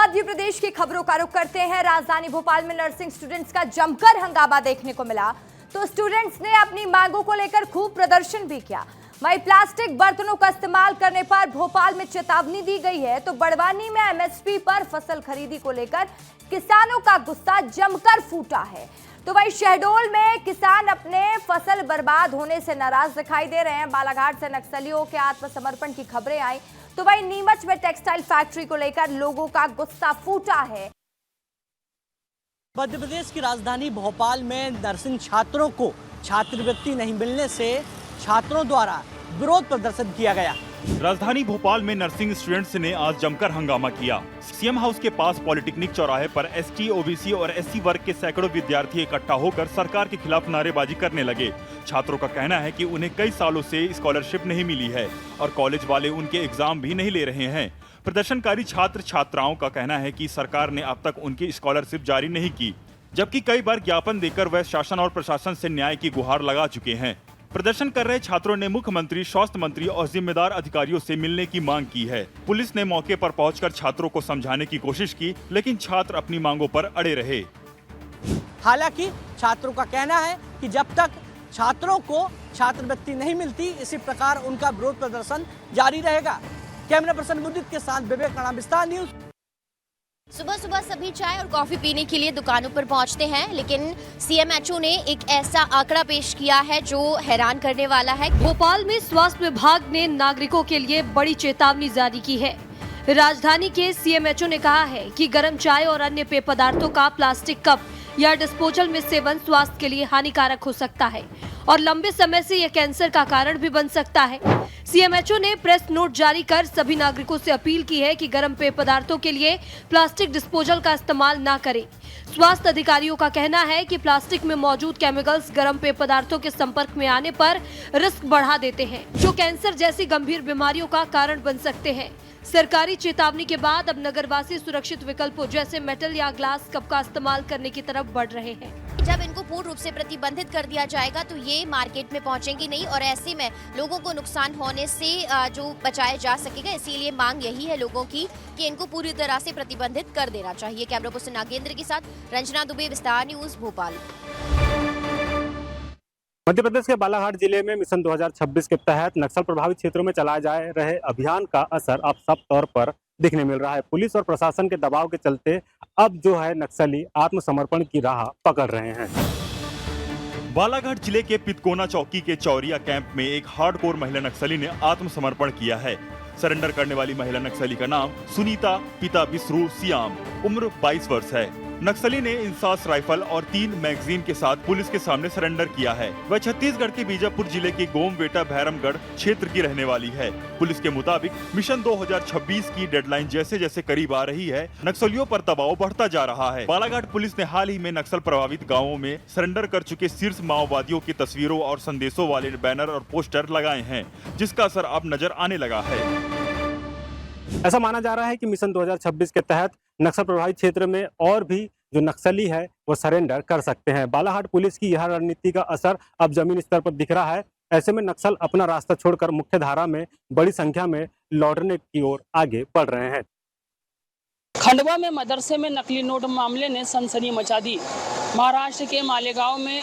मध्य प्रदेश की खबरों का रुख करते हैं। राजधानी भोपाल में नर्सिंग स्टूडेंट्स का जमकर हंगामा देखने को मिला। तो स्टूडेंट्स ने अपनी मांगों को लेकर खूब प्रदर्शन भी किया। वहीं प्लास्टिक बर्तनों का इस्तेमाल करने पर भोपाल में चेतावनी दी गई है। तो बड़वानी में एमएसपी पर फसल खरीदी को लेकर किसानों का गुस्सा जमकर फूटा है। तो वहीं शहडोल में किसान अपने फसल बर्बाद होने से नाराज दिखाई दे रहे हैं। बालाघाट से नक्सलियों के आत्मसमर्पण की खबरें आई। तो वहीं नीमच में टेक्सटाइल फैक्ट्री को लेकर लोगों का गुस्सा फूटा है। मध्य प्रदेश की राजधानी भोपाल में नर्सिंग छात्रों को छात्रवृत्ति नहीं मिलने से छात्रों द्वारा विरोध प्रदर्शन किया गया। राजधानी भोपाल में नर्सिंग स्टूडेंट्स ने आज जमकर हंगामा किया। सीएम हाउस के पास पॉलिटेक्निक चौराहे पर एसटी, ओबीसी और एससी वर्ग के सैकड़ों विद्यार्थी इकट्ठा होकर सरकार के खिलाफ नारेबाजी करने लगे। छात्रों का कहना है कि उन्हें कई सालों से स्कॉलरशिप नहीं मिली है और कॉलेज वाले उनके एग्जाम भी नहीं ले रहे हैं। प्रदर्शनकारी छात्र छात्राओं का कहना है कि सरकार ने अब तक उनकी स्कॉलरशिप जारी नहीं की, जबकि कई बार ज्ञापन देकर वह शासन और प्रशासन से न्याय की गुहार लगा चुके हैं। प्रदर्शन कर रहे छात्रों ने मुख्यमंत्री, स्वास्थ्य मंत्री और जिम्मेदार अधिकारियों से मिलने की मांग की है। पुलिस ने मौके पर पहुंचकर छात्रों को समझाने की कोशिश की, लेकिन छात्र अपनी मांगों पर अड़े रहे। हालांकि छात्रों का कहना है कि जब तक छात्रों को छात्रवृत्ति नहीं मिलती, इसी प्रकार उनका विरोध प्रदर्शन जारी रहेगा। कैमरा पर्सन मुदित के साथ विवेक राणा, विस्तार न्यूज। सुबह सुबह सभी चाय और कॉफी पीने के लिए दुकानों पर पहुंचते हैं, लेकिन सीएमएचओ ने एक ऐसा आंकड़ा पेश किया है जो हैरान करने वाला है। भोपाल में स्वास्थ्य विभाग ने नागरिकों के लिए बड़ी चेतावनी जारी की है। राजधानी के सीएमएचओ ने कहा है कि गर्म चाय और अन्य पेय पदार्थों का प्लास्टिक कप या डिस्पोजल में सेवन स्वास्थ्य के लिए हानिकारक हो सकता है और लंबे समय से यह कैंसर का कारण भी बन सकता है। सीएमएचओ ने प्रेस नोट जारी कर सभी नागरिकों से अपील की है कि गर्म पेय पदार्थों के लिए प्लास्टिक डिस्पोजल का इस्तेमाल न करें। स्वास्थ्य अधिकारियों का कहना है कि प्लास्टिक में मौजूद केमिकल्स गर्म पेय पदार्थों के संपर्क में आने पर रिस्क बढ़ा देते हैं, जो कैंसर जैसी गंभीर बीमारियों का कारण बन सकते हैं। सरकारी चेतावनी के बाद अब नगरवासी सुरक्षित विकल्पों जैसे मेटल या ग्लास कप का इस्तेमाल करने की तरफ बढ़ रहे हैं। जब इनको पूर्ण रूप से प्रतिबंधित कर दिया जाएगा तो ये मार्केट में पहुंचेंगी नहीं और ऐसे में लोगों को नुकसान होने से जो बचाया जा सकेगा। इसीलिए मांग यही है लोगों की कि इनको पूरी तरह से प्रतिबंधित कर देना चाहिए। कैमरा पर्सन नागेंद्र के साथ रंजना दुबे, विस्तार न्यूज, भोपाल। मध्य प्रदेश के बालाघाट जिले में मिशन 2026 के तहत नक्सल प्रभावित क्षेत्रों में चलाए जा रहे अभियान का असर अब सब तौर पर दिखने मिल रहा है। पुलिस और प्रशासन के दबाव के चलते अब जो है नक्सली आत्मसमर्पण की राह पकड़ रहे हैं। बालाघाट जिले के पितकोना चौकी के चौरिया कैंप में एक हार्डकोर महिला नक्सली ने आत्मसमर्पण किया है। सरेंडर करने वाली महिला नक्सली का नाम सुनीता, पिता बिस्रू सियाम, उम्र 22 वर्ष है। नक्सली ने इंसास राइफल और 3 मैगजीन के साथ पुलिस के सामने सरेंडर किया है। वह छत्तीसगढ़ के बीजापुर जिले के गोमवेटा भैरमगढ़ क्षेत्र की रहने वाली है। पुलिस के मुताबिक मिशन 2026 की डेडलाइन जैसे जैसे करीब आ रही है, नक्सलियों पर दबाव बढ़ता जा रहा है। बालाघाट पुलिस ने हाल ही में नक्सल प्रभावित गाँवों में सरेंडर कर चुके शीर्ष माओवादियों की तस्वीरों और संदेशों वाले बैनर और पोस्टर लगाए हैं, जिसका असर अब नजर आने लगा है। ऐसा माना जा रहा है कि मिशन 2026 के तहत नक्सल प्रभावित क्षेत्र में और भी जो नक्सली है वो सरेंडर कर सकते हैं। बालाघाट पुलिस की यह रणनीति का असर अब जमीन स्तर पर दिख रहा है। ऐसे में नक्सल अपना रास्ता छोड़कर मुख्य धारा में बड़ी संख्या में लौटने की ओर आगे बढ़ रहे हैं। खंडवा में मदरसे में नकली नोट मामले ने सनसनी मचा दी। महाराष्ट्र के मालेगांव में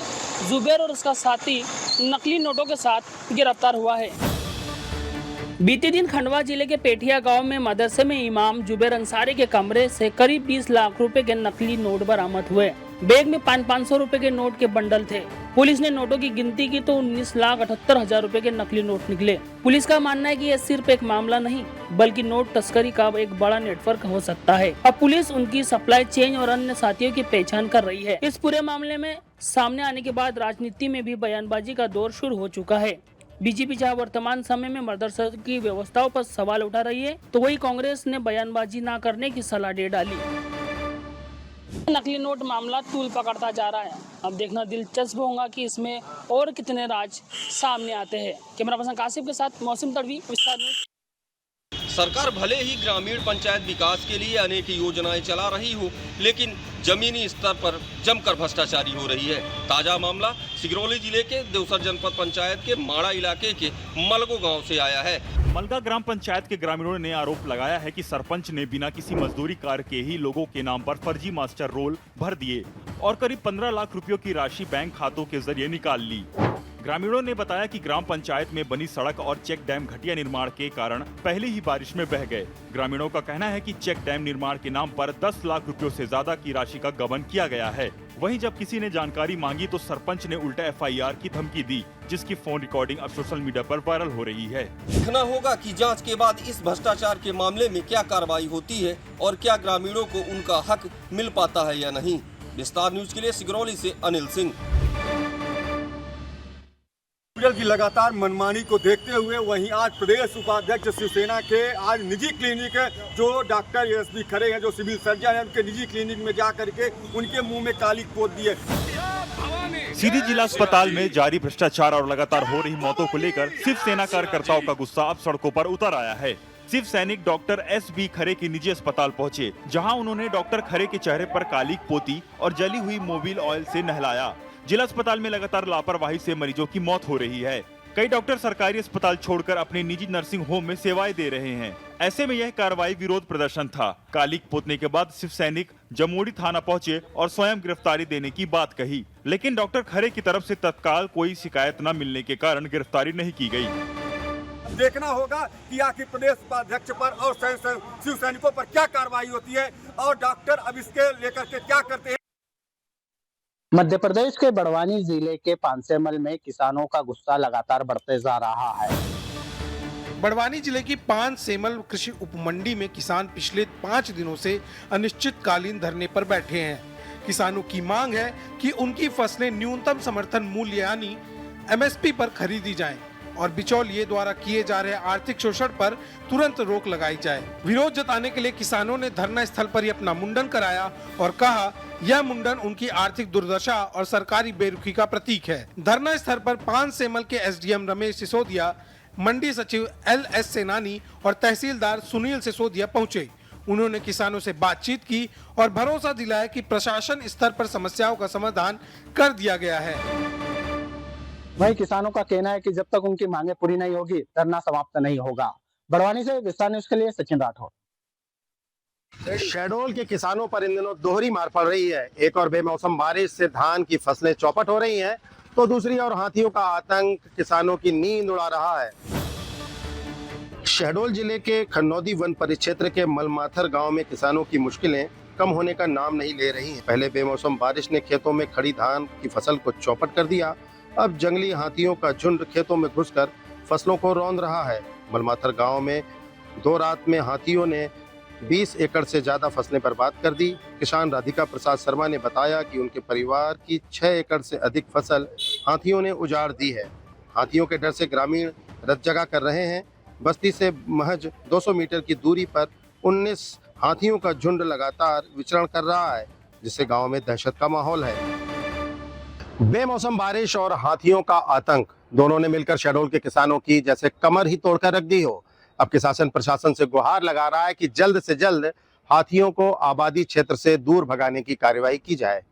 जुबेर और उसका साथी नकली नोटों के साथ गिरफ्तार हुआ है। बीते दिन खंडवा जिले के पेठिया गांव में मदरसे में इमाम जुबेर अंसारी के कमरे से करीब 20 लाख रुपए के नकली नोट बरामद हुए। बैग में 500 रुपए के नोट के बंडल थे। पुलिस ने नोटों की गिनती की तो 19,78,000 रुपए के नकली नोट निकले। पुलिस का मानना है कि यह सिर्फ एक मामला नहीं बल्कि नोट तस्करी का एक बड़ा नेटवर्क हो सकता है। अब पुलिस उनकी सप्लाई चेन और अन्य साथियों की पहचान कर रही है। इस पूरे मामले में सामने आने के बाद राजनीति में भी बयानबाजी का दौर शुरू हो चुका है। बीजेपी जहां वर्तमान समय में मदरसा की व्यवस्थाओं पर सवाल उठा रही है, तो वही कांग्रेस ने बयानबाजी न करने की सलाह दे डाली। नकली नोट मामला तूल पकड़ता जा रहा है। अब देखना दिलचस्प होगा कि इसमें और कितने राज सामने आते हैं। कैमरा पर्सन कासिफ के साथ मौसम तड़वी, विस्तार न्यूज। सरकार भले ही ग्रामीण पंचायत विकास के लिए अनेक योजनाएं चला रही हो, लेकिन जमीनी स्तर पर जमकर भ्रष्टाचारी हो रही है। ताजा मामला सिगरौली जिले के देवसर जनपद पंचायत के माड़ा इलाके के मलगो गांव से आया है। मलगा ग्राम पंचायत के ग्रामीणों ने आरोप लगाया है कि सरपंच ने बिना किसी मजदूरी कार्य के ही लोगों के नाम पर फर्जी मास्टर रोल भर दिए और करीब 15 लाख रुपयों की राशि बैंक खातों के जरिए निकाल ली। ग्रामीणों ने बताया कि ग्राम पंचायत में बनी सड़क और चेक डैम घटिया निर्माण के कारण पहले ही बारिश में बह गए। ग्रामीणों का कहना है कि चेक डैम निर्माण के नाम पर 10 लाख रुपयों से ज्यादा की राशि का गबन किया गया है। वहीं जब किसी ने जानकारी मांगी तो सरपंच ने उल्टा FIR की धमकी दी, जिसकी फोन रिकॉर्डिंग अब सोशल मीडिया पर वायरल हो रही है। देखना होगा कि जांच के बाद इस भ्रष्टाचार के मामले में क्या कार्रवाई होती है और क्या ग्रामीणों को उनका हक मिल पाता है या नहीं। विस्तार न्यूज के लिए सिगरौली से अनिल सिंह। की लगातार मनमानी को देखते हुए वहीं आज प्रदेश उपाध्यक्ष शिवसेना के आज निजी क्लिनिक जो डॉक्टर SB खरे हैं, जो सिविल सर्जन हैं, उनके निजी क्लिनिक में जा करके उनके मुंह में काली पोत दी है। सीधी जिला अस्पताल में जारी भ्रष्टाचार और लगातार हो रही मौतों को लेकर शिवसेना कार्यकर्ताओं का गुस्सा अब सड़कों पर उतर आया है। शिव सैनिक डॉक्टर SB खरे के निजी अस्पताल पहुंचे, जहां उन्होंने डॉक्टर खरे के चेहरे पर कालिक पोती और जली हुई मोबिल ऑयल से नहलाया। जिला अस्पताल में लगातार लापरवाही से मरीजों की मौत हो रही है। कई डॉक्टर सरकारी अस्पताल छोड़कर अपने निजी नर्सिंग होम में सेवाएं दे रहे हैं। ऐसे में यह कार्रवाई विरोध प्रदर्शन था। कालिक पोतने के बाद शिव सैनिक जमोड़ी थाना पहुंचे और स्वयं गिरफ्तारी देने की बात कही, लेकिन डॉक्टर खरे की तरफ से तत्काल कोई शिकायत न मिलने के कारण गिरफ्तारी नहीं की गई। देखना होगा कि आखिर प्रदेश उपाध्यक्ष पर और शिव सैनिकों पर क्या कार्रवाई होती है और डॉक्टर अब इसके लेकर के क्या करते हैं। मध्य प्रदेश के बड़वानी जिले के पानसेमल में किसानों का गुस्सा लगातार बढ़ते जा रहा है। बड़वानी जिले की पानसेमल कृषि उपमंडी में किसान पिछले 5 दिनों से अनिश्चितकालीन धरने पर बैठे हैं। किसानों की मांग है कि उनकी फसलें न्यूनतम समर्थन मूल्य यानी MSP पर खरीदी जाएं और बिचौलिए द्वारा किए जा रहे आर्थिक शोषण पर तुरंत रोक लगाई जाए। विरोध जताने के लिए किसानों ने धरना स्थल पर ही अपना मुंडन कराया और कहा यह मुंडन उनकी आर्थिक दुर्दशा और सरकारी बेरुखी का प्रतीक है। धरना स्थल पर पानसेमल के SDM रमेश सिसोदिया, मंडी सचिव LS सेनानी और तहसीलदार सुनील सिसोदिया पहुंचे। उन्होंने किसानों से बातचीत की और भरोसा दिलाया कि प्रशासन स्तर पर समस्याओं का समाधान कर दिया गया है। वहीं किसानों का कहना है कि जब तक उनकी मांगे पूरी नहीं होगी धरना समाप्त नहीं होगा। बड़वानी से विस्तार न्यूज के लिए सचिन राठौर। शहडोल के किसानों पर इन दिनों दोहरी मार पड़ रही है। एक और बेमौसम बारिश से धान की फसलें चौपट हो रही हैं, तो दूसरी ओर हाथियों का आतंक किसानों की नींद उड़ा रहा है। शहडोल जिले के खन्नौदी वन परिक्षेत्र के मलमाथर गांव में किसानों की मुश्किलें कम होने का नाम नहीं ले रही हैं। पहले बेमौसम बारिश ने खेतों में खड़ी धान की फसल को चौपट कर दिया, अब जंगली हाथियों का झुंड खेतों में घुसकर फसलों को रौंद रहा है। मलमाथर गांव में 2 रात में हाथियों ने 20 एकड़ से ज्यादा फसलें बर्बाद कर दी। किसान राधिका प्रसाद शर्मा ने बताया कि उनके परिवार की 6 एकड़ से अधिक फसल हाथियों ने उजाड़ दी है। हाथियों के डर से ग्रामीण रतजगा कर रहे हैं। बस्ती से महज 200 मीटर की दूरी पर 19 हाथियों का झुंड लगातार विचरण कर रहा है, जिससे गांव में दहशत का माहौल है। बेमौसम बारिश और हाथियों का आतंक दोनों ने मिलकर शहडोल के किसानों की जैसे कमर ही तोड़कर रख दी हो। अब किसान प्रशासन से गुहार लगा रहा है कि जल्द से जल्द हाथियों को आबादी क्षेत्र से दूर भगाने की कार्रवाई की जाए।